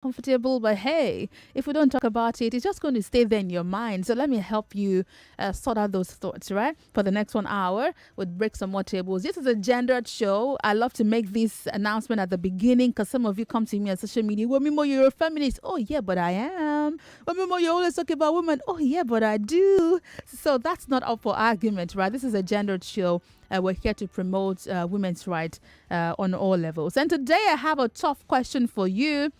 comfortable, but hey, if we don't talk about it, it's just going to stay there in your mind. So let me help you sort out those thoughts, right? For the next 1 hour, we'll break some more tables. This is a gendered show. I love to make this announcement at the beginning because some of you come to me on social media. Wemimo, you're a feminist. Oh, yeah, but I am. Wemimo, you always talk about women. Oh, yeah, but I do. So that's not up for argument, right? This is a gendered show. We're here to promote women's rights on all levels. And today I have a tough question for you,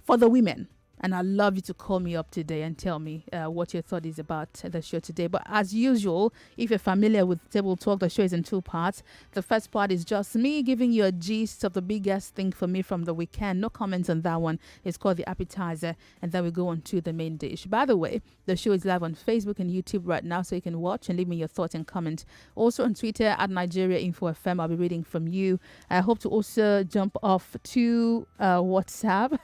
for the women. And I'd love you to call me up today and tell me what your thought is about the show today. But as usual, if you're familiar with Table Talk, the show is in 2 parts. The first part is just me giving you a gist of the biggest thing for me from the weekend. No comments on that one. It's called the appetizer. And then we go on to the main dish. By the way, the show is live on Facebook and YouTube right now, so you can watch and leave me your thoughts and comments. Also on Twitter at Nigeria Info FM. I'll be reading from you. I hope to also jump off to WhatsApp.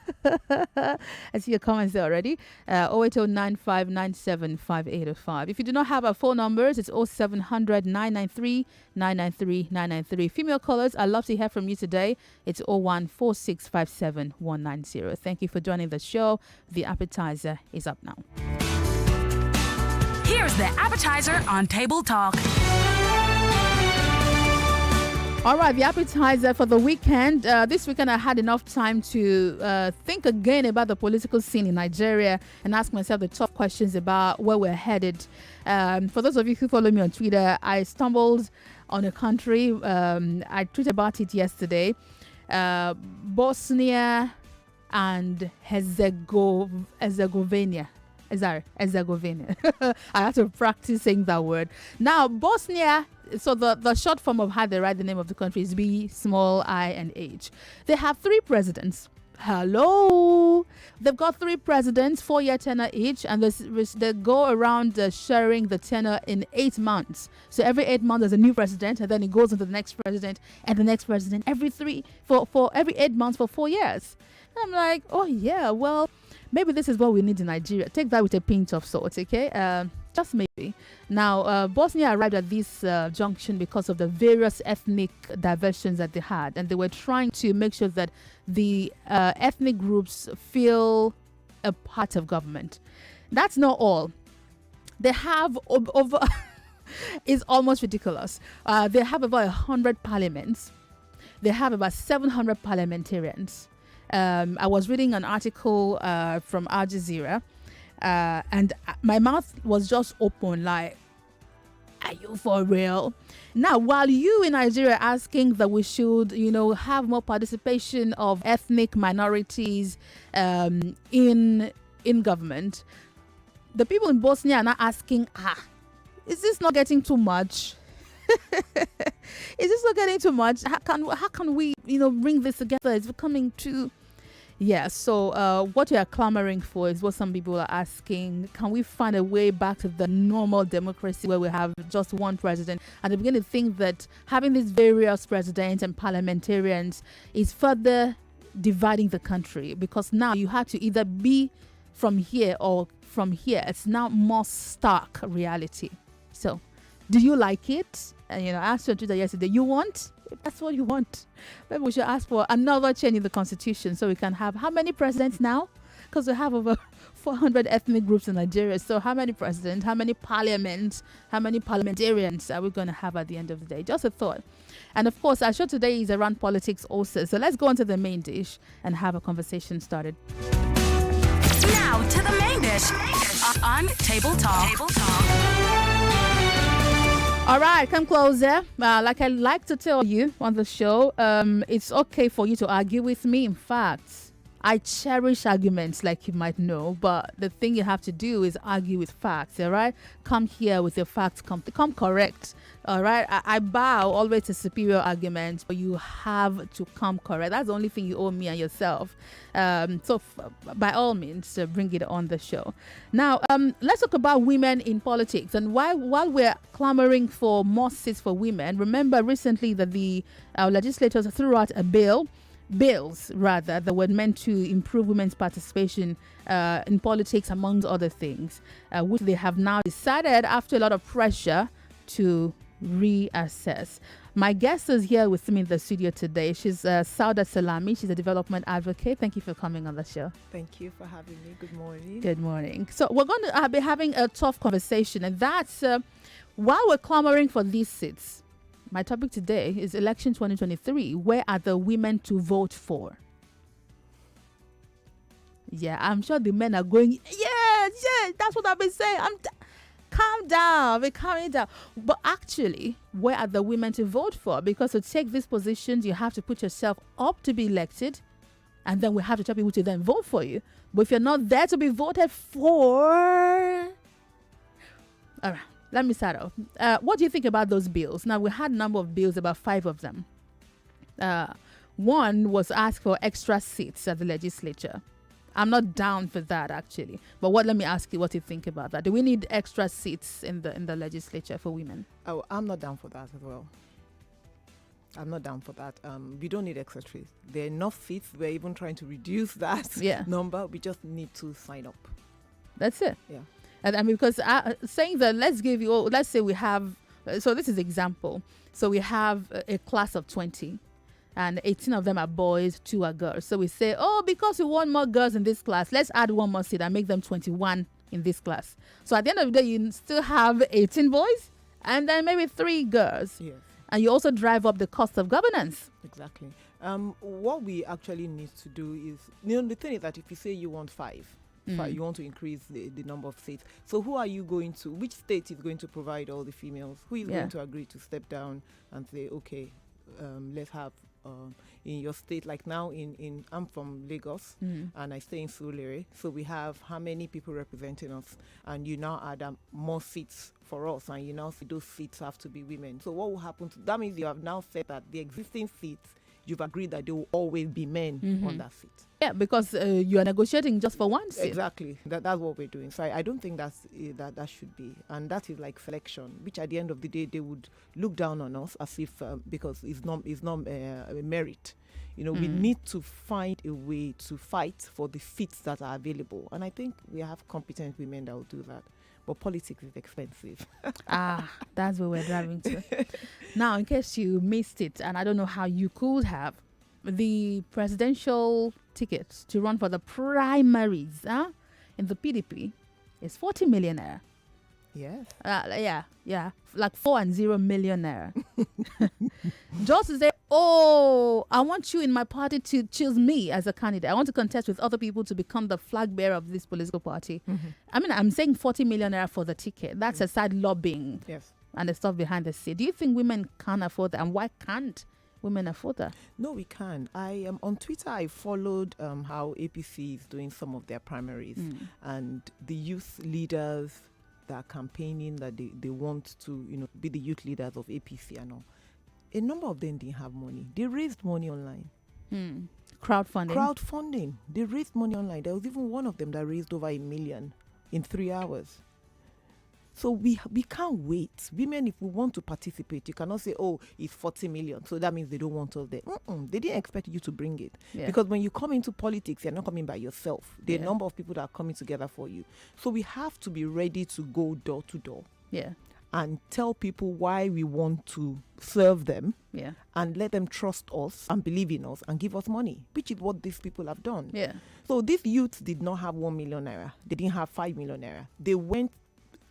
I see your comments there already. 08095975805. If you do not have our phone numbers, it's 0700 993 993 993. Female callers, I'd love to hear from you today. It's 014657190. Thank you for joining the show. The appetizer is up now. Here's the appetizer on Table Talk. All right, the appetizer for the weekend. This weekend I had enough time to think again about the political scene in Nigeria and ask myself the tough questions about where we're headed. For those of you who follow me on Twitter, I stumbled on a country. I tweeted about it yesterday. Bosnia and Herzegovina. Herzegovina. I have to practice saying that word. Now, Bosnia, so the short form of how they write the name of the country is B, small I, and H. They have 3 presidents. Hello. They've got 3 presidents, 4-year tenure each, and they go around sharing the tenure in 8 months. So every 8 months there's a new president, and then it goes into the next president and the next president every 8 months for 4 years. And I'm like, oh yeah, well, maybe this is what we need in Nigeria. Take that with a pinch of salt, okay? Just maybe. Now, Bosnia arrived at this junction because of the various ethnic diversions that they had. And they were trying to make sure that the ethnic groups feel a part of government. That's not all. They have over... it's almost ridiculous. They have about 100 parliaments. They have about 700 parliamentarians. I was reading an article from Al Jazeera, and my mouth was just open like, are you for real? Now, while you in Nigeria are asking that we should, have more participation of ethnic minorities in government, the people in Bosnia are not asking, is this not getting too much? Is this not getting too much? How can we, bring this together? It's becoming too... Yeah, so what we are clamoring for is what some people are asking. Can we find a way back to the normal democracy where we have just one president? And they begin to think that having these various presidents and parliamentarians is further dividing the country, because now you have to either be from here or from here. It's now more stark reality. So, do you like it? And, I asked you on Twitter yesterday, you want? If that's what you want, maybe we should ask for another change in the constitution so we can have how many presidents now? Because we have over 400 ethnic groups in Nigeria. So how many presidents, how many parliaments, how many parliamentarians are we going to have at the end of the day? Just a thought. And of course, our show today is around politics also. So let's go on to the main dish and have a conversation started. Now to the main dish on Table Talk. Table Talk. All right, come closer. Like I like to tell you on the show, it's okay for you to argue with me. In fact, I cherish arguments, like you might know, but the thing you have to do is argue with facts, all right? Come here with your facts, come correct, all right? I bow always to superior arguments, but you have to come correct. That's the only thing you owe me and yourself. So by all means, bring it on the show. Now, let's talk about women in politics. And while we're clamoring for more seats for women, remember recently that the legislators threw out a bills that were meant to improve women's participation in politics, amongst other things, which they have now decided after a lot of pressure to reassess. My guest is here with me in the studio today. She's Saudat Salami. She's a development advocate. Thank you for coming on the show. Thank you for having me. Good morning. Good morning. So we're going to be having a tough conversation, and that's while we're clamoring for these seats. My topic today is election 2023. Where are the women to vote for? Yeah, I'm sure the men are going, yeah, that's what I've been saying. Calm down, we're calming down. But actually, where are the women to vote for? Because to take these positions, you have to put yourself up to be elected, and then we have to tell people to then vote for you. But if you're not there to be voted for... All right, let me start off. What do you think about those bills? Now, we had a number of bills, about 5 of them. One was asked for extra seats at the legislature. I'm not down for that, actually. But let me ask you what you think about that. Do we need extra seats in the legislature for women? Oh, I'm not down for that as well. I'm not down for that. We don't need extra seats. There are enough seats. We're even trying to reduce that number. We just need to sign up. That's it. Yeah. And I mean, because saying that, let's say we have, so this is example. So we have a class of 20. And 18 of them are boys, 2 are girls. So we say, because we want more girls in this class, let's add 1 more seat and make them 21 in this class. So at the end of the day, you still have 18 boys and then maybe 3 girls. Yes. And you also drive up the cost of governance. Exactly. What we actually need to do is, the thing is that if you say you want 5, you want to increase the number of seats. So who are you going to? Which state is going to provide all the females? Who is going to agree to step down and say, okay, let's have in your state, like now I'm from Lagos and I stay in Surulere, so we have how many people representing us, and you now add more seats for us, and you now see those seats have to be women. So what will happen that means you have now said that the existing seats, you've agreed that there will always be men on that seat. Yeah, because you are negotiating just for 1 seat. Exactly. That's what we're doing. So I don't think that should be. And that is like selection, which at the end of the day, they would look down on us as if, because it's not a merit. We need to find a way to fight for the seats that are available. And I think we have competent women that will do that. But politics is expensive. That's where we're driving to. Now, in case you missed it, and I don't know how you could have, the presidential tickets to run for the primaries in the PDP is 40 million naira. Yes. Yeah. Like 4 million naira. Just to say, I want you in my party to choose me as a candidate. I want to contest with other people to become the flag bearer of this political party. I mean, I'm saying 40 million naira for the ticket. That's aside lobbying and the stuff behind the scene. Do you think women can afford that? And why can't women afford that? No, we can. I am on Twitter. I followed how APC is doing some of their primaries, and the youth leaders that are campaigning that they want to be the youth leaders of APC and all. A number of them didn't have money. They raised money online. Crowdfunding. They raised money online. There was even one of them that raised over 1 million in 3 hours. So we can't wait. Women, if we want to participate, you cannot say, it's 40 million. So that means they don't want us there. They didn't expect you to bring it. Yeah. Because when you come into politics, you're not coming by yourself. There are a number of people that are coming together for you. So we have to be ready to go door to door. Yeah. And tell people why we want to serve them. Yeah. And let them trust us and believe in us and give us money, which is what these people have done. Yeah. So these youths did not have 1 million naira. They didn't have 5 million naira. They went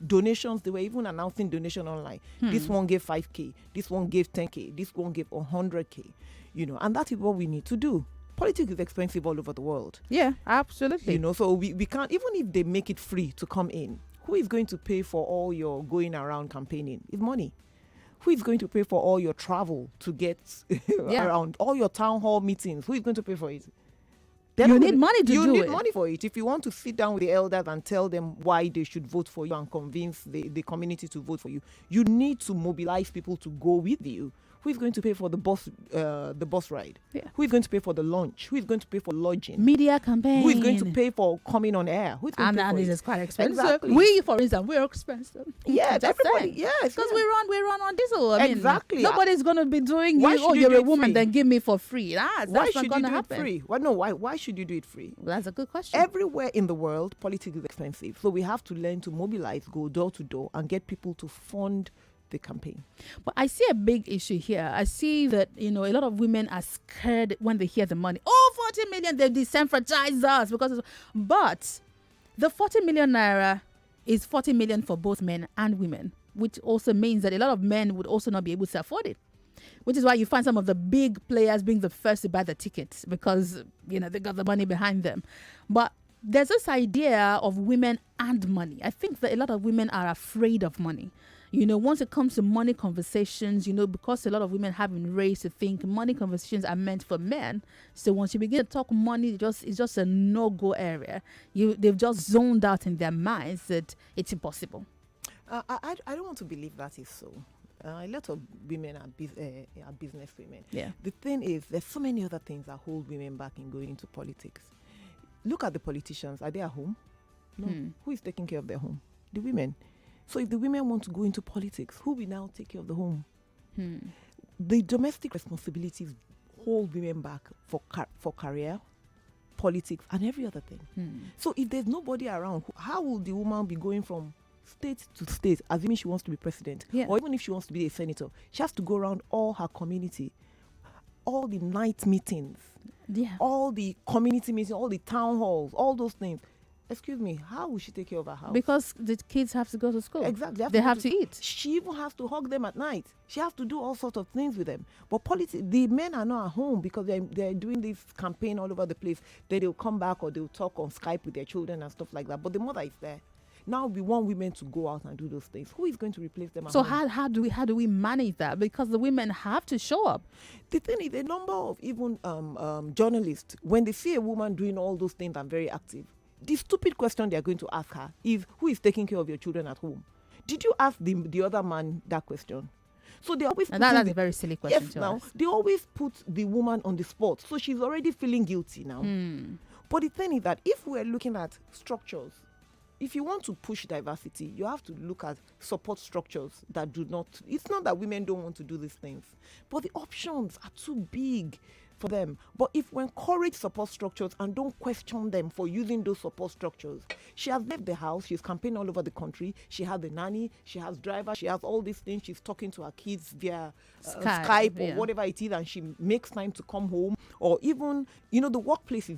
donations. They were even announcing donation online. This one gave 5K. This one gave 10K. This one gave 100K. And that is what we need to do. Politics is expensive all over the world. Yeah, absolutely. So we can't, even if they make it free to come in, who is going to pay for all your going around campaigning? It's money. Who is going to pay for all your travel to get around, all your town hall meetings? Who is going to pay for it? You need money to do it. You need money for it. If you want to sit down with the elders and tell them why they should vote for you and convince the community to vote for you, you need to mobilize people to go with you. Who is going to pay for the bus ride? Yeah. Who is going to pay for the lunch? Who is going to pay for lodging? Media campaign. Who is going to pay for coming on air? Who is going to pay for this is quite expensive. Exactly. We, for instance, we're expensive. Yeah, everybody. Yes, because we run on diesel. Exactly. Nobody's going to be doing. You're a woman, then give me for free. That's why not going to happen. Free? Well, no. Why should you do it free? Well, that's a good question. Everywhere in the world, politics is expensive, so we have to learn to mobilize, go door to door, and get people to fund the campaign. But I see a big issue here. I see that, a lot of women are scared when they hear the money. Oh, 40 million, they've disenfranchised us. But the 40 million naira is 40 million for both men and women, which also means that a lot of men would also not be able to afford it. Which is why you find some of the big players being the first to buy the tickets because, they got the money behind them. But there's this idea of women and money. I think that a lot of women are afraid of money. Once it comes to money conversations, because a lot of women have been raised to think money conversations are meant for men. So once you begin to talk money, it's just a no-go area. They've just zoned out in their minds that it's impossible. I don't want to believe that is so. A lot of women are business women. Yeah. The thing is, there's so many other things that hold women back in going into politics. Look at the politicians. Are they at home? No. Who is taking care of their home? The women. So if the women want to go into politics, who will now take care of the home? The domestic responsibilities hold women back for career, politics, and every other thing. So if there's nobody around, how will the woman be going from state to state, assuming she wants to be president, or even if she wants to be a senator? She has to go around all her community, all the night meetings, all the community meetings, all the town halls, all those things. Excuse me, how will she take care of her house? Because the kids have to go to school. Exactly. They have to eat. She even has to hug them at night. She has to do all sorts of things with them. But the men are not at home because they're doing this campaign all over the place. They'll come back or they'll talk on Skype with their children and stuff like that. But the mother is there. Now we want women to go out and do those things. Who is going to replace them? So how do we manage that? Because the women have to show up. The thing is, a number of even journalists, when they see a woman doing all those things and very active, the stupid question they're going to ask her is, who is taking care of your children at home? Did you ask the other man that question? So they always that's a very silly question. Yes, now they always put the woman on the spot, so she's already feeling guilty now. But the thing is that if we're looking at structures, if you want to push diversity, you have to look at support structures that do not. It's not that women don't want to do these things, but the options are too big for them. But if we encourage support structures and don't question them for using those support structures, she has left the house, she's campaigning all over the country, she has the nanny, she has driver, she has all these things, she's talking to her kids via Skype or whatever it is, and she makes time to come home. Or even, the workplace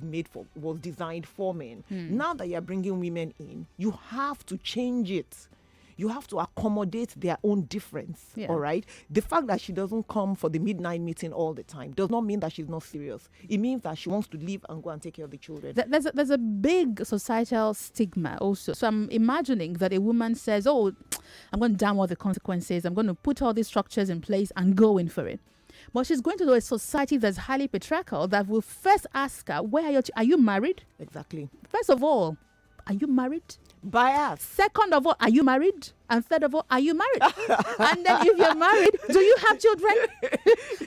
was designed for men. Now that you're bringing women in, you have to change it. You have to accommodate their own difference, all right? The fact that she doesn't come for the midnight meeting all the time does not mean that she's not serious. It means that she wants to leave and go and take care of the children. There's a big societal stigma also. So I'm imagining that a woman says, oh, I'm going to damn all the consequences. I'm going to put all these structures in place and go in for it. But she's going to a society that's highly patriarchal that will first ask her, are you married? Exactly. First of all, are you married? Bias. Second of all, are you married? And third of all, are you married? And then if you're married, do you have children?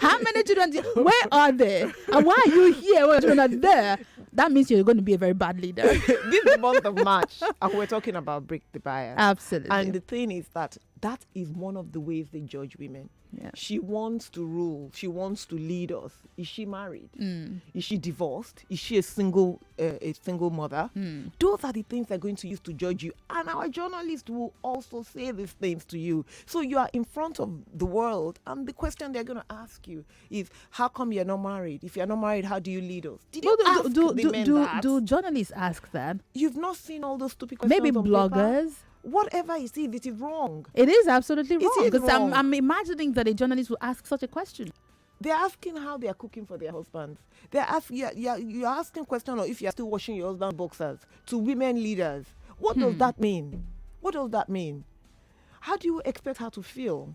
How many children? Where are they? And why are you here when children are there? That means you're going to be a very bad leader. This is the month of March, and we're talking about break the bias. Absolutely. And the thing is that is one of the ways they judge women. Yeah. She wants to rule. She wants to lead us. Is she married? Is she divorced? Is she a single mother? Those are the things they're going to use to judge you. And our journalists will also say these things to you. So you are in front of the world, and the question they're going to ask you is, how come you're not married? If you're not married, how do you lead us? Did you ask the men that? Do journalists ask that? You've not seen all those stupid questions Maybe on bloggers. Paper? Whatever it is wrong. It is absolutely wrong. It is Because wrong. I'm imagining that a journalist will ask such a question. They're asking how they are cooking for their husbands. You're asking questions, or if you're still washing your husband's boxers, to women leaders. What does that mean? What does that mean? How do you expect her to feel?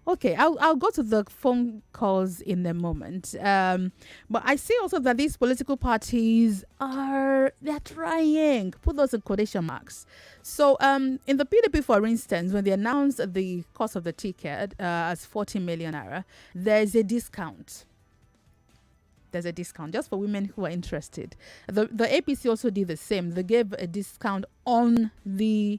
Okay, I'll go to the phone calls in a moment. But I see also that these political parties they're trying, put those in quotation marks. So in the PDP, for instance, when they announced the cost of the ticket as 40 million naira, there's a discount. There's a discount just for women who are interested. The APC also did the same. They gave a discount on the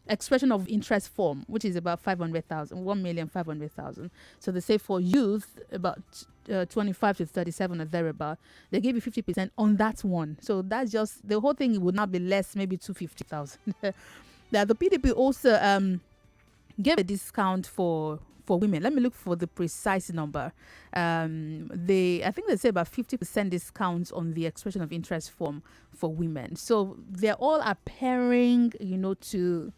expression of interest form, which is about 1,500,000. So they say for youth, about 25 to 37 or thereabout, they give you 50% on that one. So that's just the whole thing. Would not be less, maybe 250,000. that the PDP also gave a discount for women. Let me look for the precise number. I think they say about 50% discounts on the expression of interest form for women. So they're all appearing, to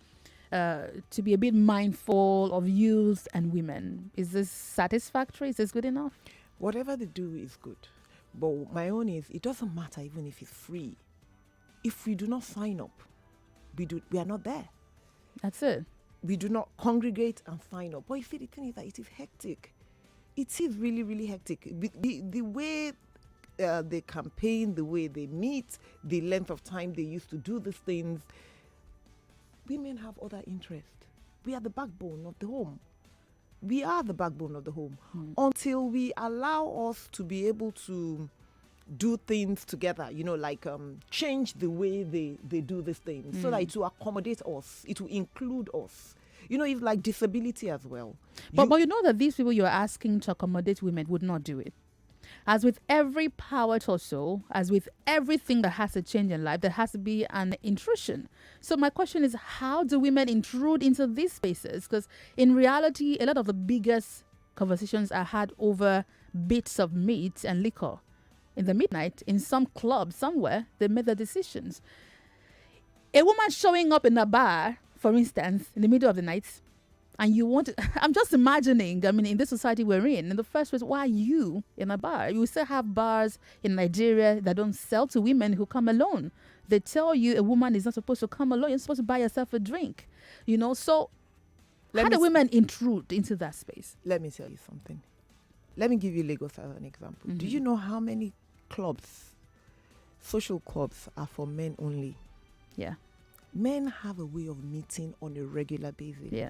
be a bit mindful of youth and women. Is this satisfactory? Is this good enough? Whatever they do is good. But my own is, it doesn't matter even if it's free. If we do not sign up, we are not there. That's it. We do not congregate and sign up. But you see, the thing is that it is hectic. It is really, really hectic. The way they campaign, the way they meet, the length of time they used to do these things, women have other interests. We are the backbone of the home. We are the backbone of the home. Until we allow us to be able to do things together, like change the way they do these things so that it will accommodate us, it will include us. It's like disability as well. But you know that these people you're asking to accommodate women would not do it. As with every power torso, as with everything that has to change in life, there has to be an intrusion. So my question is, how do women intrude into these spaces? Because in reality, a lot of the biggest conversations are had over bits of meat and liquor. In the midnight, in some club somewhere, they made the decisions. A woman showing up in a bar, for instance, in the middle of the night, and you want to, I'm just imagining, in this society we're in the first place, why are you in a bar? You still have bars in Nigeria that don't sell to women who come alone. They tell you a woman is not supposed to come alone. You're supposed to buy yourself a drink, So how do women intrude into that space? Let me tell you something. Let me give you Lagos as an example. Do you know how many clubs, social clubs, are for men only? Yeah. Men have a way of meeting on a regular basis. Yeah.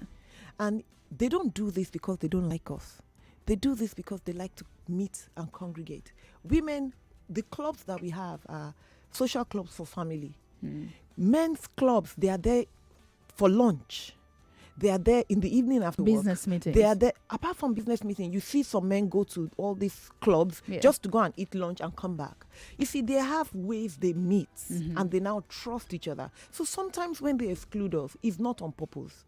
And they don't do this because they don't like us. They do this because they like to meet and congregate. Women, the clubs that we have are social clubs for family. Men's clubs, they are there for lunch. They are there in the evening after business work. Meetings. They are there. Apart from business meetings, you see some men go to all these clubs just to go and eat lunch and come back. You see, they have ways they meet and they now trust each other. So sometimes when they exclude us, it's not on purpose.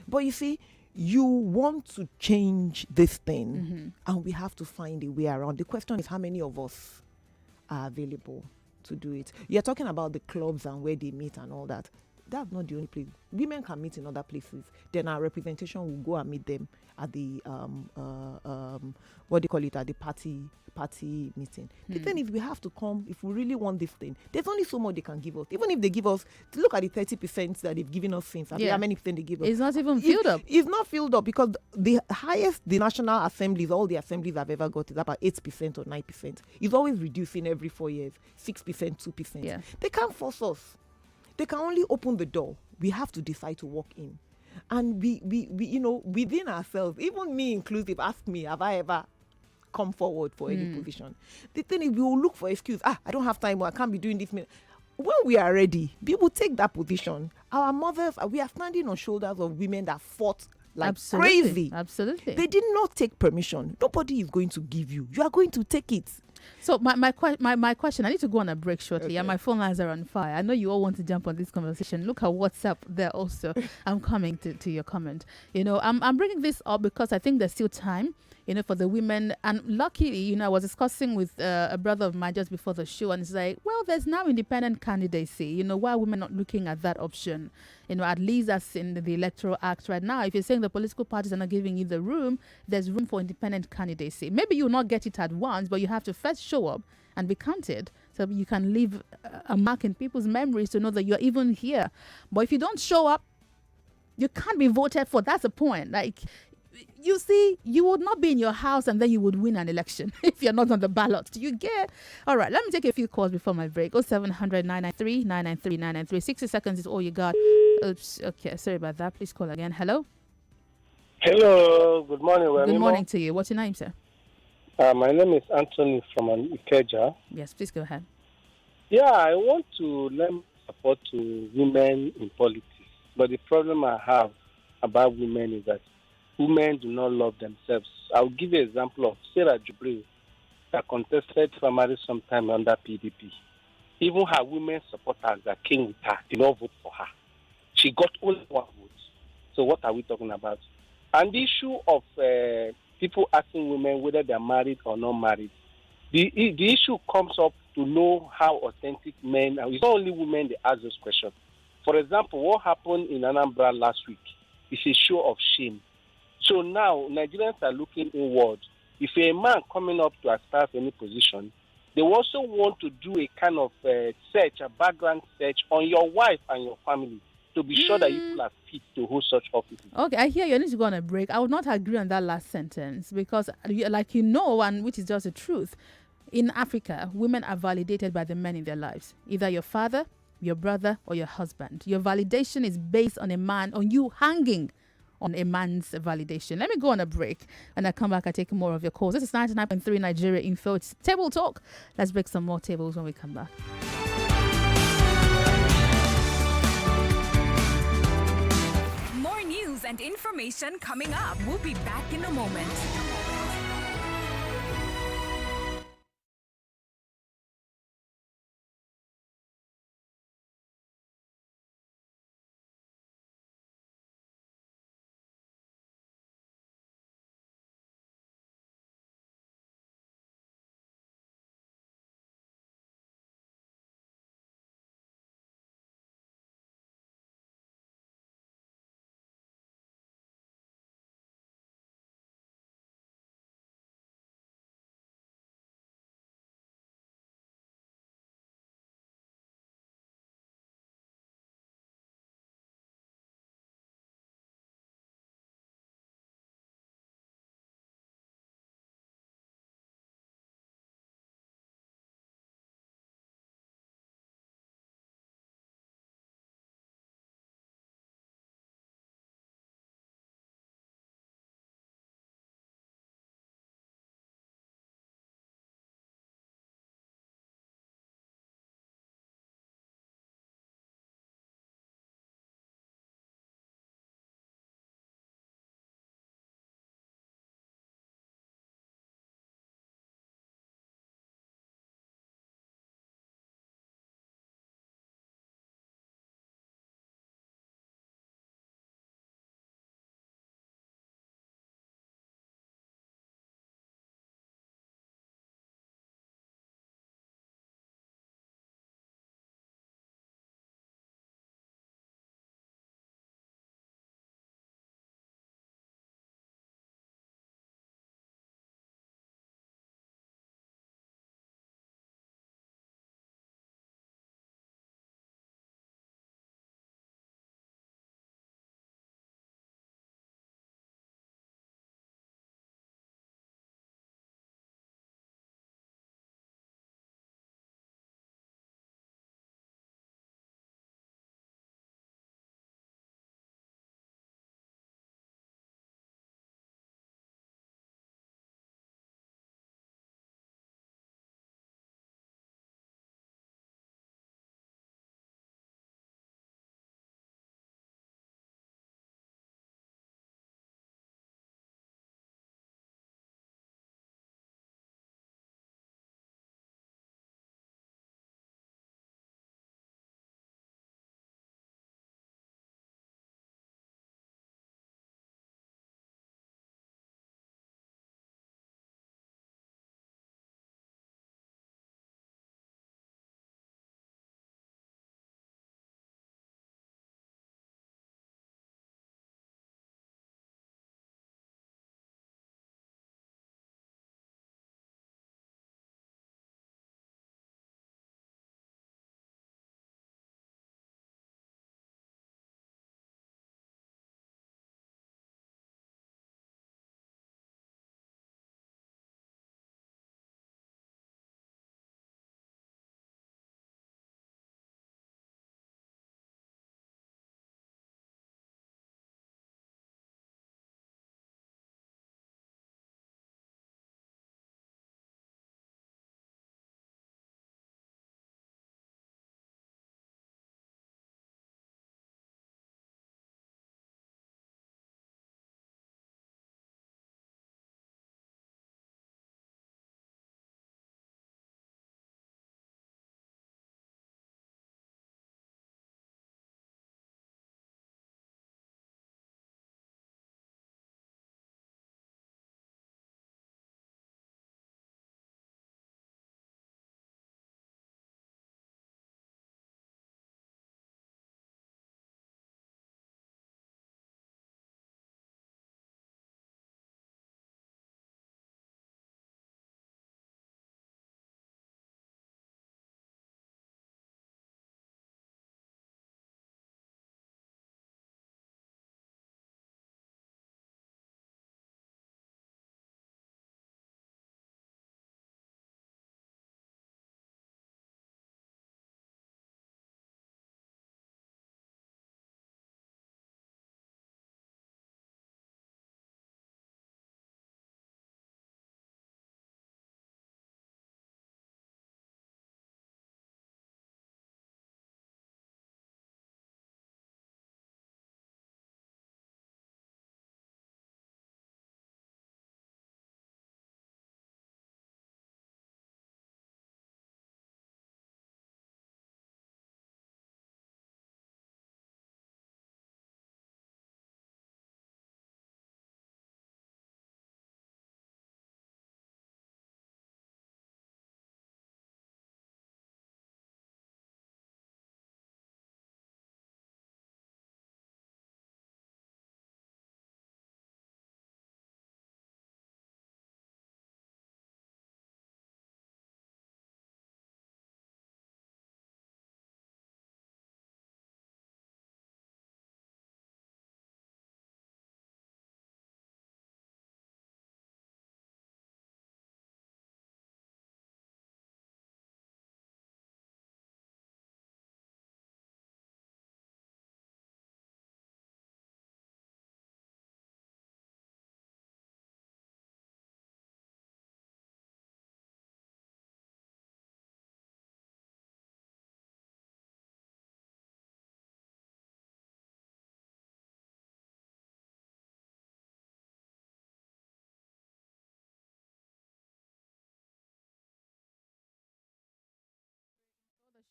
But you see, you want to change this thing and we have to find a way around. The question is, how many of us are available to do it? You're talking about the clubs and where they meet and all that. That's not the only place. Women can meet in other places. Then our representation will go and meet them at the what do you call it, at the party meeting. The thing is, we have to come if we really want this thing. There's only so much they can give us. Even if they give us, look at the 30% that they've given us since. How many percent they give us? It's not even filled up. It's not filled up because the highest the national assemblies, all the assemblies I've ever got, is about 8% or 9%. It's always reducing every 4 years, 6%, 2%. Yeah. They can't force us. They can only open the door. We have to decide to walk in. And we within ourselves, even me inclusive, ask me, have I ever come forward for any position? The thing is, we will look for excuse. I don't have time, or I can't be doing this. When we are ready, we will take that position. Our mothers, we are standing on shoulders of women that fought like crazy. Absolutely. They did not take permission. Nobody is going to give you. You are going to take it. So my question, I need to go on a break shortly, and my phone lines are on fire. I know you all want to jump on this conversation. Look at WhatsApp there also. I'm coming to your comment. I'm bringing this up because I think there's still time, for the women. And luckily, I was discussing with a brother of mine just before the show, and it's like, well, there's now independent candidacy. Why are women not looking at that option? At least as in the Electoral Act right now, if you're saying the political parties are not giving you the room, there's room for independent candidacy. Maybe you'll not get it at once, but you have to first show up and be counted so you can leave a mark in people's memories to know that you're even here. But if you don't show up, you can't be voted for. That's the point. Like, you see, you would not be in your house and then you would win an election if you're not on the ballot. Do you get? All right, let me take a few calls before my break. 0700 993 993 993. 60 seconds is all you got. Oops, okay, sorry about that. Please call again. Hello? Hello, good morning, Wemimo. Good morning to you. What's your name, sir? My name is Anthony from Ikeja. Yes, please go ahead. Yeah, I want to lend support to women in politics. But the problem I have about women is that women do not love themselves. I'll give you an example of Sarah Jubril that contested primary sometime under PDP. Even her women supporters that came with her did not vote for her. She got only one vote. So what are we talking about? And the issue of people asking women whether they're married or not married, the issue comes up to know how authentic men are. It's not only women that ask those questions. For example, what happened in Anambra last week is a show of shame. So now Nigerians are looking inward. If a man coming up to aspire for any position, they also want to do a kind of search, a background search on your wife and your family to be sure that you people are fit to hold such offices. Okay, I hear you. I need to go on a break. I would not agree on that last sentence because, like and which is just the truth, in Africa, women are validated by the men in their lives, either your father, your brother, or your husband. Your validation is based on on you hanging on a man's validation. Let me go on a break. When I come back, I take more of your calls. This is 99.3 Nigeria Info. It's Table Talk. Let's break some more tables when we come back. More news and information coming up. We'll be back in a moment.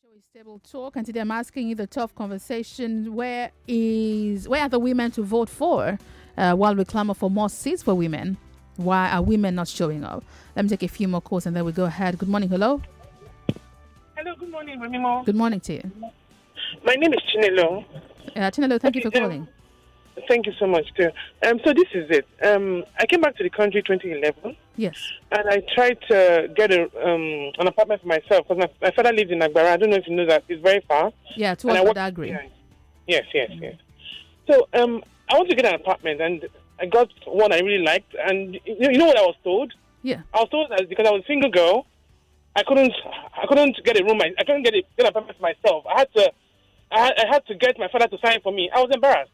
Show is Table Talk, and today I'm asking you the tough conversation: where are the women to vote for while we clamor for more seats for women? Why are women not showing up? Let me take a few more calls and then we go ahead. Good morning. Hello. Hello. Good morning, Wemimo. Good morning to you. My name is Chinelo. Chinelo, thank you for calling. Thank you so much, too. So this is it. I came back to the country 2011. Yes. And I tried to get an apartment for myself because my father lives in Agbara. I don't know if you know that. It's very far. Yeah, towards Badagry. Yes. So I want to get an apartment, and I got one I really liked. And you know what I was told? Yeah. I was told that because I was a single girl, I couldn't get a room. I couldn't get an apartment for myself. I had to get my father to sign for me. I was embarrassed.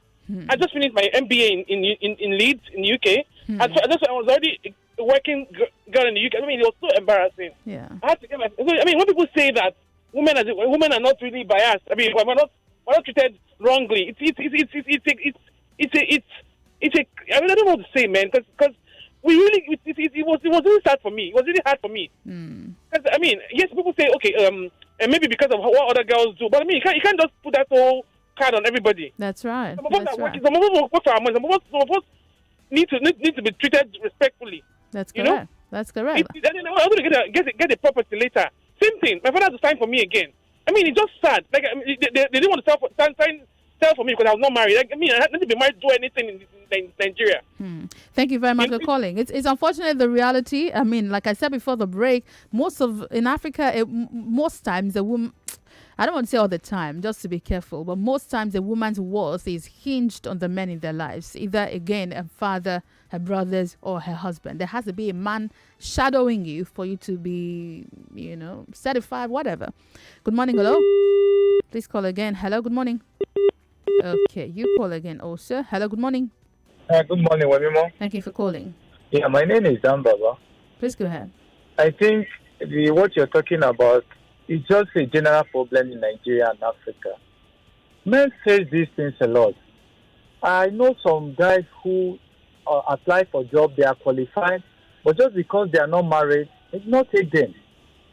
I just finished my MBA in Leeds in the UK. I was already working girl in the UK. I mean, it was so embarrassing. Yeah. I had to get my. I mean, when people say that women are not really biased, I mean, we're not treated wrongly. It's I mean, I don't know what to say, man, because we really it was really sad for me. It was really hard for me. Because I mean, yes, people say okay, and maybe because of what other girls do, but I mean, you can't just put that whole card on everybody. That's right. Some of us work for our money. Some of us need to be treated respectfully. That's correct. You know? That's correct. I'm going to get the property later. Same thing. My father had to sign for me again. I mean, it's just sad. Like, I mean, they didn't want to sell for me because I was not married. Like, I mean, I hadn't been married to do anything in Nigeria. Thank you very much for calling. It's unfortunately the reality. I mean, like I said before the break, in Africa, most times a woman, I don't want to say all the time, just to be careful, but most times a woman's worth is hinged on the men in their lives. Either, again, a father, her brothers, or her husband. There has to be a man shadowing you for you to be, certified, whatever. Good morning, hello. Please call again. Hello, good morning. Okay, you call again also. Hello, good morning. Good morning, Wemimo. Thank you for calling. Yeah, my name is Baba. Please go ahead. I think what you're talking about is just a general problem in Nigeria and Africa. Men face these things a lot. I know some guys who apply for jobs, they are qualified, but just because they are not married, it not take them.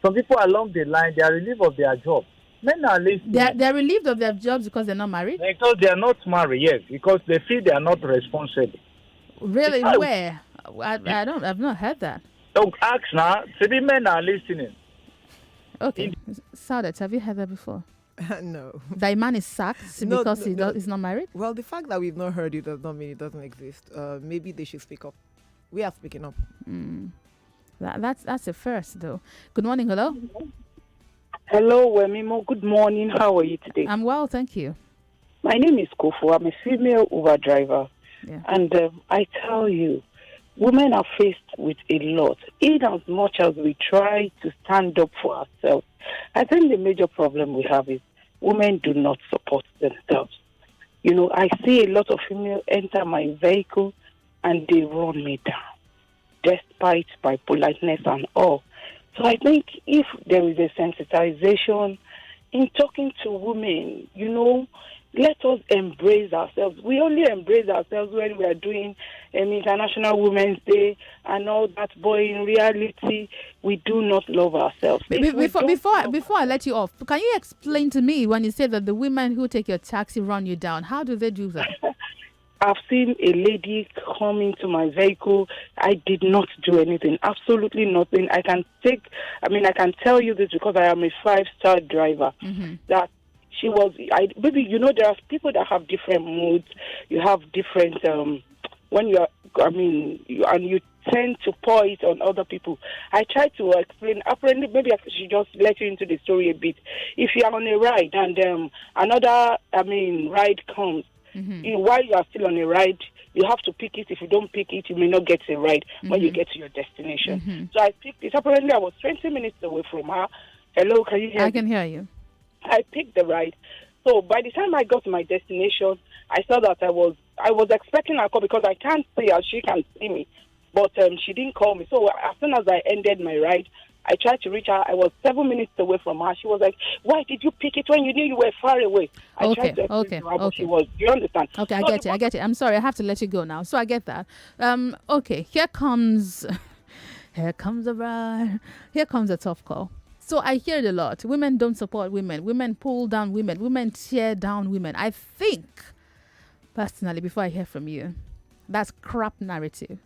Some people along the line, they are relieved of their job. Men are listening. They're relieved of their jobs because they're not married? Because they are not married, yes, because they feel they are not responsible. Really? Where? I've not heard that. Don't ask now. So the men are listening. Okay. Saudat, have you heard that before? No. That a man is sacked because he's not married? Well, the fact that we've not heard it does not mean it doesn't exist. Maybe they should speak up. We are speaking up. That's a first, though. Good morning, hello. Hello, Wemimo. Good morning. How are you today? I'm well, thank you. My name is Kofu. I'm a female Uber driver. Yeah. And I tell you, women are faced with a lot. In as much as we try to stand up for ourselves, I think the major problem we have is women do not support themselves. I see a lot of females enter my vehicle and they run me down, despite my politeness and all. So I think if there is a sensitization in talking to women, let us embrace ourselves. We only embrace ourselves when we are doing an International Women's Day and all that, but in reality, we do not love ourselves. Before I let you off, can you explain to me when you say that the women who take your taxi run you down, how do they do that? I've seen a lady come into my vehicle. I did not do anything, absolutely nothing. I can tell you this because I am a 5-star driver, that she was, there are people that have different moods. You have different, you tend to pour it on other people. I tried to explain, apparently maybe I should just let you into the story a bit. If you are on a ride and another ride comes, while you are still on a ride, you have to pick it. If you don't pick it, you may not get a ride when you get to your destination. So I picked it. Apparently I was 20 minutes away from her. Hello, can you hear me? I can hear you. I picked the ride. So by the time I got to my destination, I saw that I was expecting her call because I can't see her. She can see me. But she didn't call me. So as soon as I ended my ride, I tried to reach her. I was 7 minutes away from her. She was like, "Why did you pick it when you knew you were far away?" I tried to explain to her, but she was. Do you understand? Okay, I get it. I'm sorry, I have to let you go now. So I get that. Okay, here comes a tough call. So I hear it a lot. Women don't support women. Women pull down women. Women tear down women. I think, personally, before I hear from you, that's crap narrative.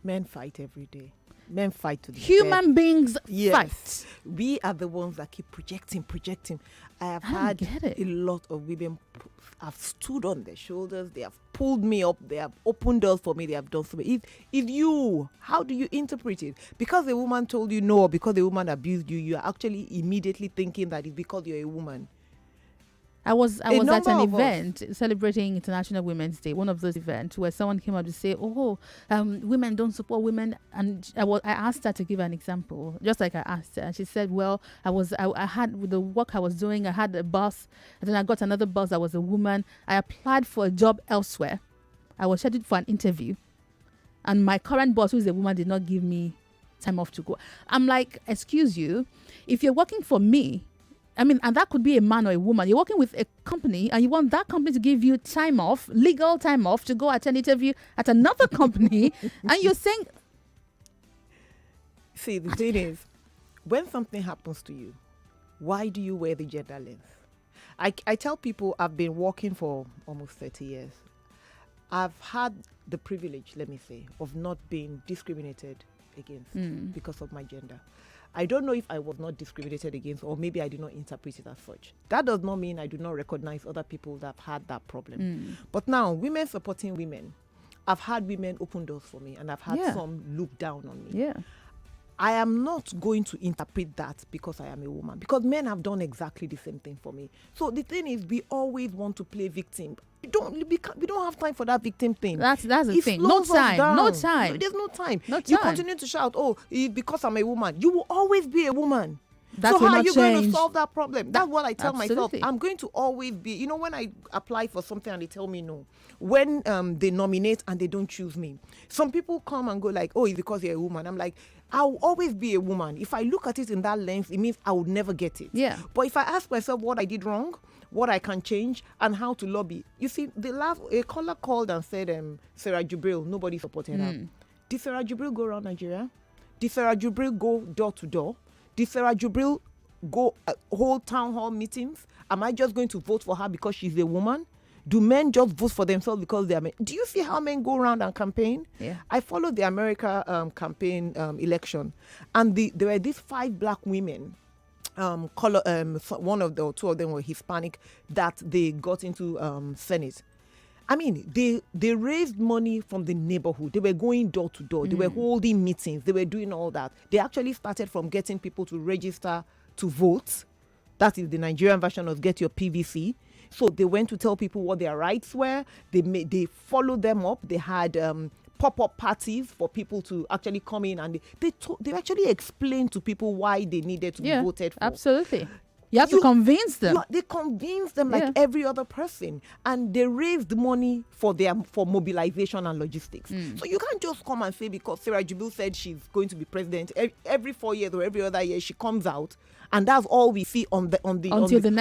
Men fight every day. Men fight to the Human death. beings Yes. fight. We are the ones that keep projecting. I have I don't had get it. a lot of women have stood on their shoulders. They have pulled me up. They have opened doors for me. They have done so much. If you, how do you interpret it? Because a woman told you no, or because a woman abused you, you are actually immediately thinking that it's because you're a woman. I was at an number of us. event celebrating International Women's Day, one of those events where someone came up to say, women don't support women. And I asked her to give an example, just like I asked her. And she said, well, I had, with the work I was doing, I had a boss, and then I got another boss that was a woman. I applied for a job elsewhere. I was scheduled for an interview. And my current boss, who is a woman, did not give me time off to go. I'm like, excuse you, if you're working for me, I mean, and that could be a man or a woman. You're working with a company and you want that company to give you time off, legal time off, to go attend an interview at another company. And you're saying... See, the thing is, when something happens to you, why do you wear the gender lens? I tell people I've been working for almost 30 years. I've had the privilege, let me say, of not being discriminated against because of my gender. I don't know if I was not discriminated against, or maybe I did not interpret it as such. That does not mean I do not recognize other people that have had that problem. But now, women supporting women, I've had women open doors for me, and I've had some look down on me. Yeah. I am not going to interpret that because I am a woman, because men have done exactly the same thing for me. So the thing is, we always want to play victim. We don't have time for that victim thing. That's the It thing. No slows us time. down. No time. There's no time. No You time. continue to shout, because I'm a woman. You will always be a woman. That So will how are not you going to change. solve that problem? That's what I tell myself. Absolutely. I'm going to always be, when I apply for something and they tell me no, when they nominate and they don't choose me, some people come and go like, it's because you're a woman. I'm like, I'll always be a woman. If I look at it in that lens, it means I would never get it. Yeah. But if I ask myself what I did wrong, what I can change, and how to lobby, you see, a caller called and said, Sarah Jubril, nobody supported her. Did Sarah Jubril go around Nigeria? Did Sarah Jubril go door to door? Did Sarah Jubril go hold town hall meetings? Am I just going to vote for her because she's a woman? Do men just vote for themselves because they are men? Do you see how men go around and campaign? Yeah. I followed the America campaign election, and there were these 5 black women. One of the 2 of them were Hispanic, that they got into Senate. I mean, they raised money from the neighborhood. They were going door to door. They were holding meetings. They were doing all that. They actually started from getting people to register to vote. That is the Nigerian version of get your PVC. So they went to tell people what their rights were. They followed them up. They had pop-up parties for people to actually come in, and they actually explained to people why they needed to be voted for. Absolutely. You have to convince them. They convinced them like every other person, and they raised money for mobilization and logistics. So you can't just come and say because Sarah Jubril said she's going to be president every 4 years or every other year she comes out, and that's all we see until the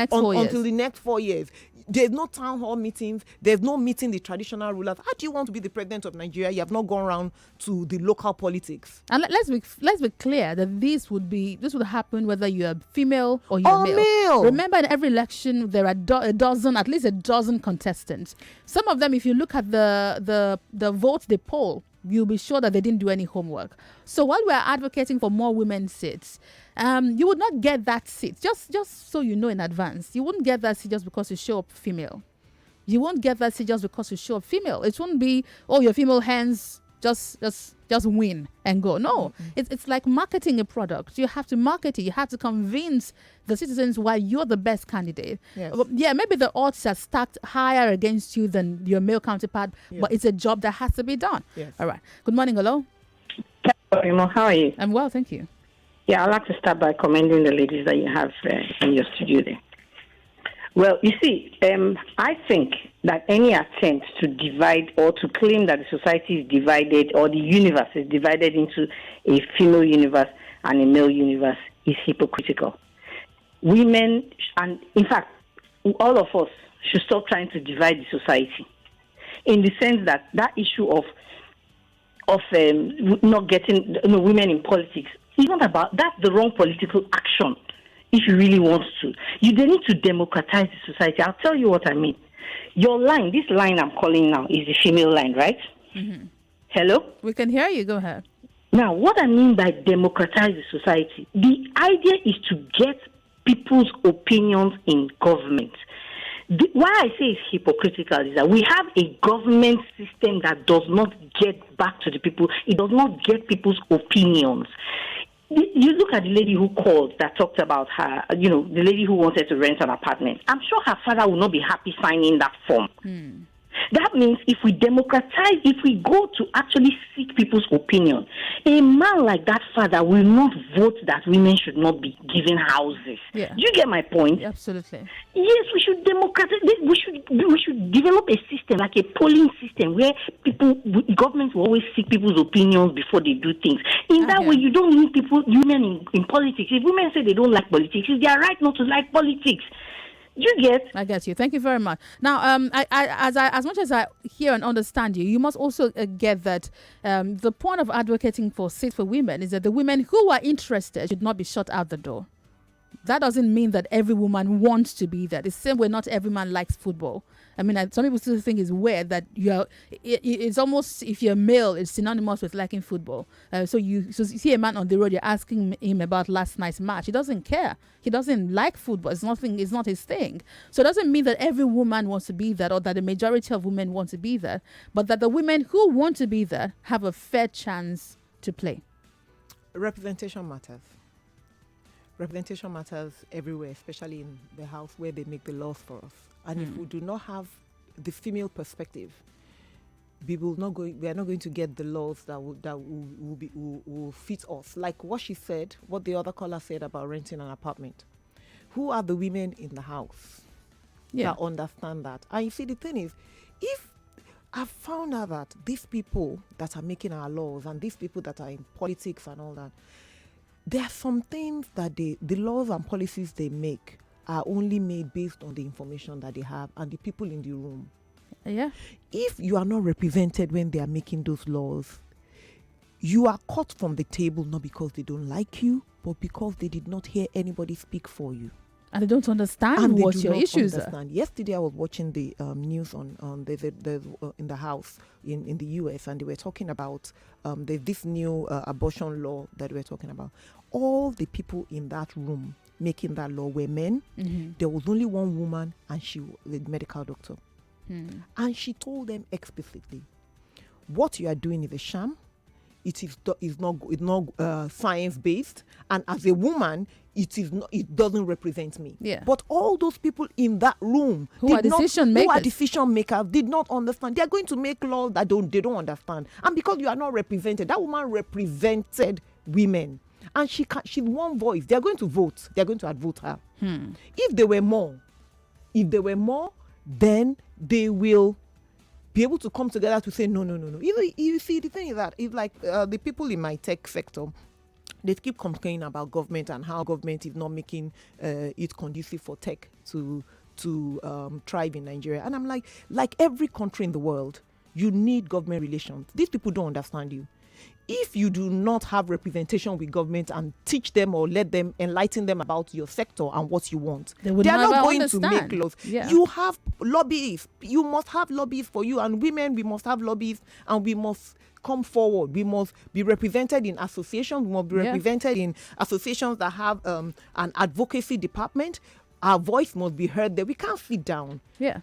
next 4 years. There's no town hall meetings. There's no meeting the traditional rulers. How do you want to be the president of Nigeria? You have not gone around to the local politics. And let's be clear that this would happen whether you're female or you're male. Remember, in every election there are at least a dozen contestants. Some of them, if you look at the votes they poll, you'll be sure that they didn't do any homework. So while we're advocating for more women's seats, you would not get that seat. Just so you know in advance, you wouldn't get that seat just because you show up female. You won't get that seat just because you show up female. It won't be, your female hands just win and go. No, it's like marketing a product. You have to market it. You have to convince the citizens why you're the best candidate. Yes. Yeah, maybe the odds are stacked higher against you than your male counterpart, but it's a job that has to be done. Yes. All right. Good morning, hello. Wemimo, how are you? I'm well, thank you. Yeah, I'd like to start by commending the ladies that you have in your studio there. Well, you see, I think that any attempt to divide or to claim that the society is divided or the universe is divided into a female universe and a male universe is hypocritical. Women, and in fact, all of us should stop trying to divide the society in the sense that issue of not getting women in politics. It's not about, that's the wrong political action. If you really want to, they need to democratize the society. I'll tell you what I mean. Your line, this line I'm calling now, is the female line, right? Mm-hmm. Hello? We can hear you. Go ahead. Now, what I mean by democratize the society, the idea is to get people's opinions in government. Why I say it's hypocritical is that we have a government system that does not get back to the people. It does not get people's opinions. You look at the lady who called that talked about her, the lady who wanted to rent an apartment. I'm sure her father will not be happy signing that form. That means if we democratize, if we go to actually seek people's opinion, a man like that father will not vote that women should not be given houses. Yeah. Do you get my point? Absolutely. Yes, we should democratize. We should develop a system, like a polling system, where governments will always seek people's opinions before they do things. In that way, you don't need women in politics. If women say they don't like politics, it's their right not to like politics. You get? I get you. Thank you very much. Now, as much as I hear and understand you, you must also get that the point of advocating for seats for women is that the women who are interested should not be shut out the door. That doesn't mean that every woman wants to be there. The same way not every man likes football. I mean, some people still think it's weird that it's almost, if you're male, it's synonymous with liking football. So you see a man on the road, you're asking him about last night's match. He doesn't care. He doesn't like football. It's not his thing. So it doesn't mean that every woman wants to be there or that the majority of women want to be there, but that the women who want to be there have a fair chance to play. Representation matters. Representation matters everywhere, especially in the house where they make the laws for us. And if we do not have the female perspective, we are not going to get the laws that will fit us. Like what she said, what the other caller said about renting an apartment. Who are the women in the house that understand that? And you see, the thing is, if I've found out that these people that are making our laws and these people that are in politics and all that, there are some things that the laws and policies they make are only made based on the information that they have and the people in the room. Yeah. If you are not represented when they are making those laws, you are cut from the table not because they don't like you, but because they did not hear anybody speak for you. And they don't understand what your issues are. Yesterday, I was watching the news on in the House in the US, and they were talking about this new abortion law that we were talking about. All the people in that room making that law were men. There was only one woman, and she was a medical doctor. And she told them explicitly, what you are doing is a sham. It is not science based, and as a woman, it doesn't represent me. Yeah. But all those people in that room who are decision makers did not understand. They are going to make laws that they don't understand, and because you are not represented, that woman represented women, and she's one voice. They are going to vote. They are going to outvote her. If there were more, then they will be able to come together to say no. You see, the thing is that it's like the people in my tech sector, they keep complaining about government and how government is not making it conducive for tech to thrive in Nigeria. And I'm like every country in the world, you need government relations. These people don't understand you. If you do not have representation with government and teach them or let them enlighten them about your sector and what you want, they are not going to make laws. Yeah. You have lobbyists. You must have lobbyists for you, and women, we must have lobbyists, and we must come forward. We must be represented in associations. We must be represented in associations that have an advocacy department. Our voice must be heard there. We can't sit down. Yeah.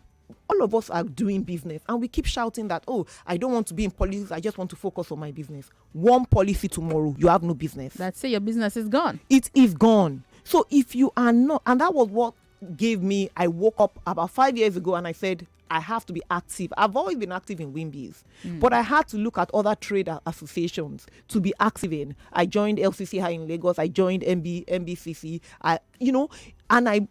All of us are doing business, and we keep shouting that, I don't want to be in politics, I just want to focus on my business. One policy tomorrow, you have no business. That's it, your business is gone. It is gone. So if you are not, and that was what gave me, I woke up about 5 years ago and I said, I have to be active. I've always been active in Wimbies, but I had to look at other trade associations to be active in. I joined LCCI in Lagos, I joined MBCC, and I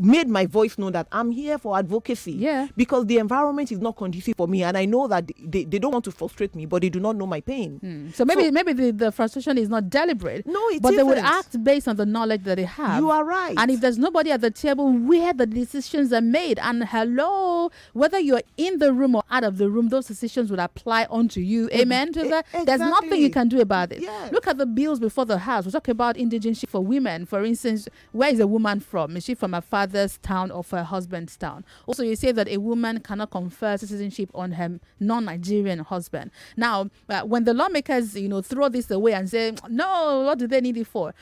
made my voice known that I'm here for advocacy. Yeah. Because the environment is not conducive for me, and I know that they don't want to frustrate me, but they do not know my pain. So maybe the frustration is not deliberate. No, it but they would isn't. act based on the knowledge that they have. You are right. And if there's nobody at the table where the decisions are made, and hello, whether you're in the room or out of the room, those decisions would apply onto you. Amen to that. There's nothing you can do about it. Yes. Look at the bills before the House. We talk about indigenship for women. For instance, where is a woman from? Is she from her father's town or her husband's town? Also, you say that a woman cannot confer citizenship on her non-Nigerian husband. Now, when the lawmakers, throw this away and say, no, what do they need it for?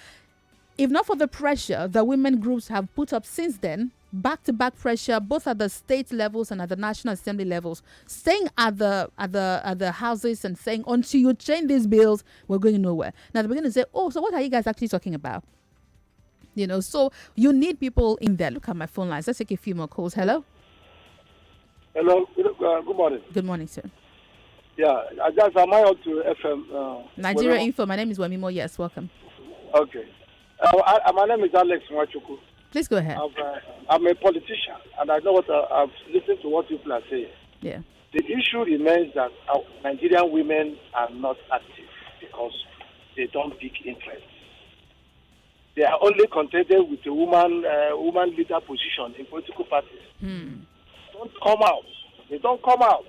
If not for the pressure the women groups have put up since then, back-to-back pressure, both at the state levels and at the National Assembly levels, staying at the houses and saying, until you change these bills, we're going nowhere. Now they're going to say, oh, so what are you guys actually talking about? So you need people in there. Look at my phone lines. Let's take a few more calls. Hello? Hello. Good morning. Good morning, sir. Yeah, am I on to FM? Nigeria Info. My name is Wemimo. Yes, welcome. Okay. My name is Alex Mwachuku. Please go ahead. I'm a politician, and I know I've listened to what people are saying. Yeah. The issue remains that Nigerian women are not active because they don't pick interest. They are only contented with a woman leader position in political parties. Don't come out. They don't come out.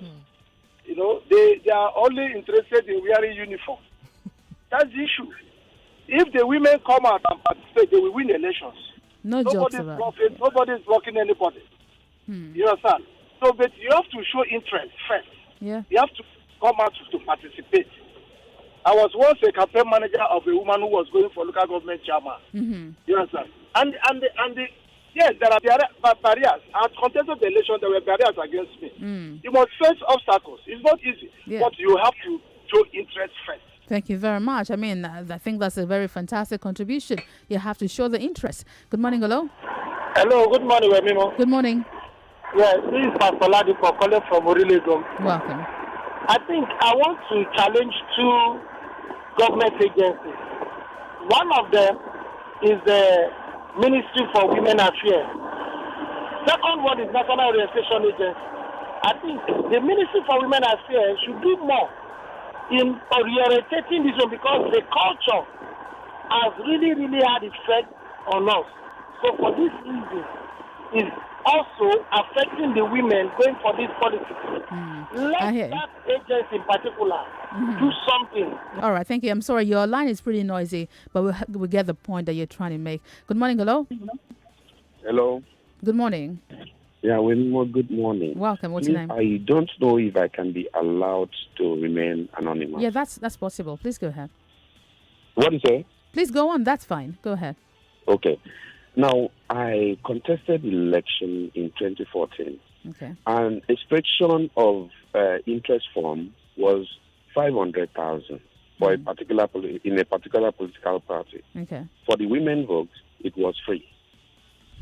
They are only interested in wearing uniform. That's the issue. If the women come out and participate, they will win elections. Nobody's blocking anybody. You understand? So, but you have to show interest first. Yeah. You have to come out to participate. I was once a campaign manager of a woman who was going for local government chairman. You understand? Yes, there are barriers. I had contested the election. There were barriers against me. You must face obstacles. It's not easy, but you have to show interest first. Thank you very much. I mean, I think that's a very fantastic contribution. You have to show the interest. Good morning, hello. Hello, good morning, Wemimo. Good morning. Yes, this is Pastor Ladipo calling from Orilegum. Welcome. I think I want to challenge two government agencies. One of them is the Ministry for Women Affairs. Second one is National Orientation Agency. I think the Ministry for Women Affairs should do more in orientating this one because the culture has really had effect on us. So for this reason, it's also affecting the women going for this politics. Let that agency in particular do something. All right, thank you. I'm sorry, your line is pretty noisy, but we get the point that you're trying to make. Good morning, hello. Hello. Good morning. Yeah, good morning. Welcome. What's your name? I don't know if I can be allowed to remain anonymous. Yeah, that's possible. Please go ahead. What is it? Please go on. That's fine. Go ahead. Okay. Now, I contested the election in 2014. Okay. And expression of interest form was 500,000 for in a particular political party. Okay. For the women vote, it was free.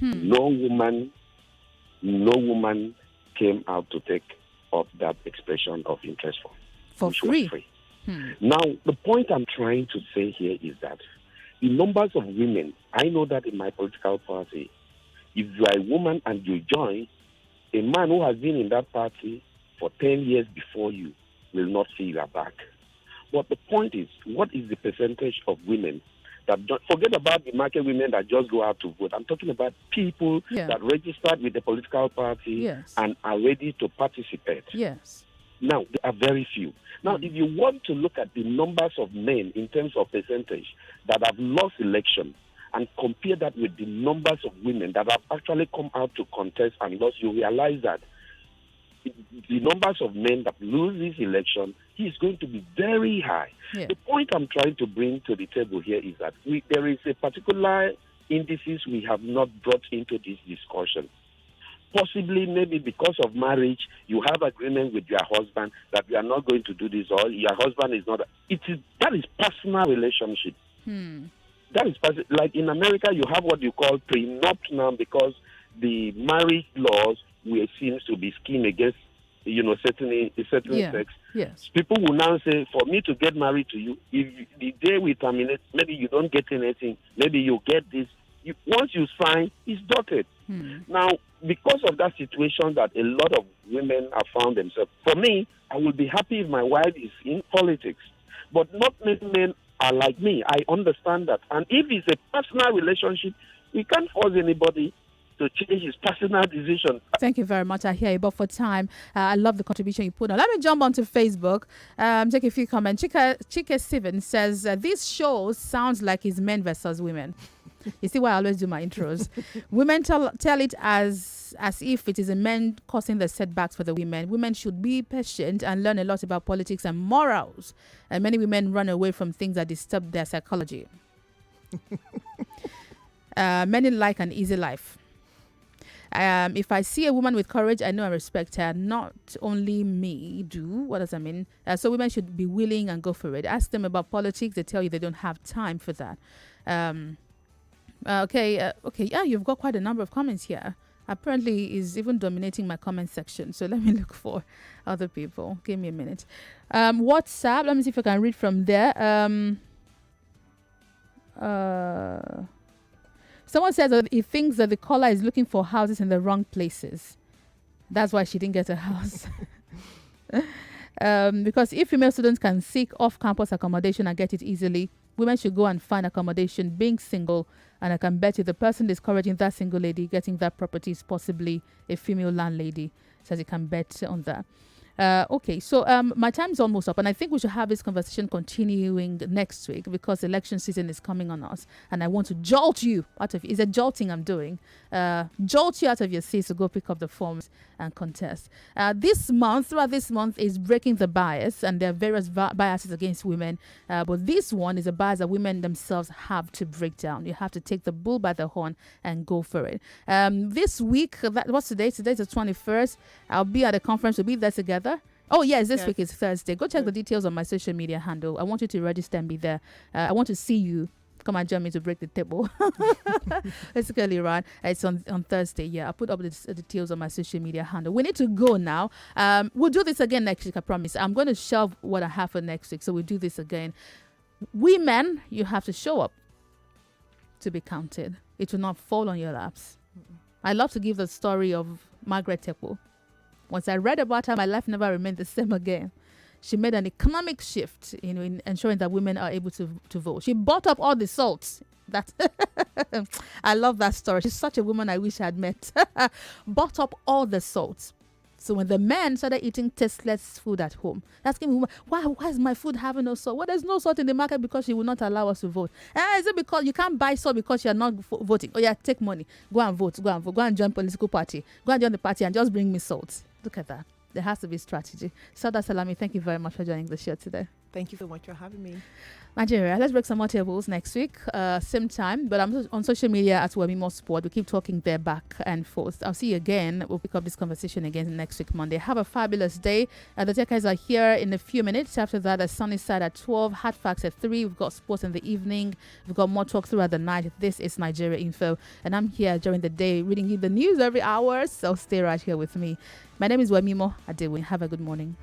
No woman came out to take up that expression of interest form. For free? Now, the point I'm trying to say here is that the numbers of women, I know that in my political party, if you are a woman and you join, a man who has been in that party for 10 years before you will not see your back. But the point is, what is the percentage of women that forget about the market women that just go out to vote? I'm talking about people that registered with the political party and are ready to participate. Yes. Now, there are very few. Now, if you want to look at the numbers of men in terms of percentage that have lost election and compare that with the numbers of women that have actually come out to contest and lost, you realize that the numbers of men that lose this election is going to be very high. Yeah. The point I'm trying to bring to the table here is that there is a particular indices we have not brought into this discussion. Possibly, maybe because of marriage, you have agreement with your husband that you are not going to do this, or your husband is not. That is personal relationship. That is like in America, you have what you call prenup now because the marriage laws seems to be scheme against, certain sex. Yes. People will now say, for me to get married to you, if the day we terminate, maybe you don't get anything, maybe you get this. once you sign, it's dotted. Now, because of that situation that a lot of women have found themselves, for me, I will be happy if my wife is in politics. But not many men are like me. I understand that. And if it's a personal relationship, we can't force anybody to change his personal decision. Thank you very much. I hear you. But for time, I love the contribution you put on. Let me jump onto Facebook. Take a few comments. Chike Steven says, this show sounds like it's men versus women. You see why I always do my intros. Women tell it as if it is a men causing the setbacks for the women. Women should be patient and learn a lot about politics and morals. And many women run away from things that disturb their psychology. Many like an easy life. If I see a woman with courage, I know I respect her. Not only me do. What does that mean? So women should be willing and go for it. Ask them about politics. They tell you they don't have time for that. Okay. Yeah, you've got quite a number of comments here. Apparently, is even dominating my comment section. So let me look for other people. Give me a minute. WhatsApp. Let me see if I can read from there. Someone says that he thinks that the caller is looking for houses in the wrong places. That's why she didn't get a house. Because if female students can seek off-campus accommodation and get it easily, women should go and find accommodation being single. And I can bet you the person discouraging that single lady getting that property is possibly a female landlady. Says you can bet on that. Okay, so my time's almost up, and I think we should have this conversation continuing next week because election season is coming on us, and I want to jolt you out of it's a jolting I'm doing. Jolt you out of your seats to go pick up the forms and contest. Throughout this month is breaking the bias, and there are various biases against women, but this one is a bias that women themselves have to break down. You have to take the bull by the horn and go for it. This week, what's today? Today's the 21st. I'll be at a conference. We'll be there together. Oh, yes, this week is Thursday. Go check the details on my social media handle. I want you to register and be there. I want to see you. Come and join me to break the table. Basically, right? It's on Thursday. Yeah, I'll put up the details on my social media handle. We need to go now. We'll do this again next week, I promise. I'm going to shelve what I have for next week, so we'll do this again. Women, you have to show up to be counted. It will not fall on your laps. I love to give the story of Margaret Tepo. Once I read about her, my life never remained the same again. She made an economic shift, in ensuring that women are able to vote. She bought up all the salt. I love that story. She's such a woman I wish I had met. Bought up all the salt. So when the men started eating tasteless food at home, asking me, why is my food having no salt? Well, there's no salt in the market because she will not allow us to vote. Is it because you can't buy salt because you're not voting? Oh yeah, take money. Go and vote. Go and join political party. Go and join the party and just bring me salt. Look at that. There has to be strategy. Saudat, Salami, thank you very much for joining the show today. Thank you so much for having me. Nigeria, let's break some more tables next week, same time. But I'm on social media at Wemimo Sport. We keep talking there back and forth. I'll see you again. We'll pick up this conversation again next week, Monday. Have a fabulous day. The tech guys are here in a few minutes. After that, a sunny side at 12, hard facts at 3. We've got sports in the evening. We've got more talk throughout the night. This is Nigeria Info. And I'm here during the day reading you the news every hour. So stay right here with me. My name is Wemimo Adewuni. Have a good morning.